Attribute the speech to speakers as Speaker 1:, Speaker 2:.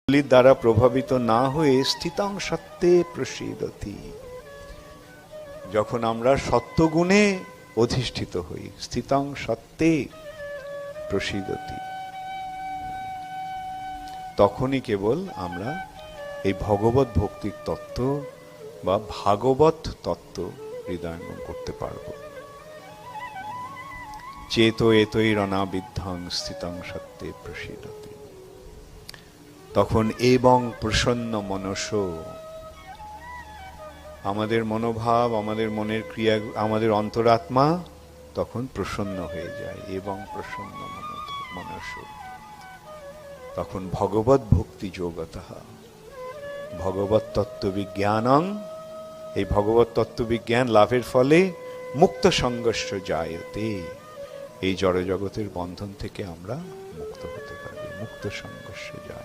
Speaker 1: দ্বারা প্রভাবিত না হয়ে স্থিতং সত্ত্বে প্রসীদতি। যখন আমরা সত্যগুণে অধিষ্ঠিত হই, স্থিতং সত্ত্বে প্রসীদতি, তখনই কেবল আমরা এই ভগবত ভক্তির তত্ত্ব বা ভাগবত তত্ত্ব হৃদয়ঙ্গম করতে পারব। চেতো এতই রণাবিদ্ধং স্থিতং সত্ত্বে প্রসীদতি। তখন এবং প্রসন্ন মনস, আমাদের মনোভাব, আমাদের মনের ক্রিয়া, আমাদের অন্তরাত্মা তখন প্রসন্ন হয়ে যায়। এবং প্রসন্ন মনস, তখন ভগবত ভক্তি যোগতঃ ভগবত তত্ত্ববিজ্ঞানং, এই ভগবত তত্ত্ববিজ্ঞান লাভের ফলে মুক্ত সংঘর্ষ জায়তে, এই জড়জগতের বন্ধন থেকে আমরা মুক্ত হতে পারি। মুক্ত সংঘর্ষ জায়তে।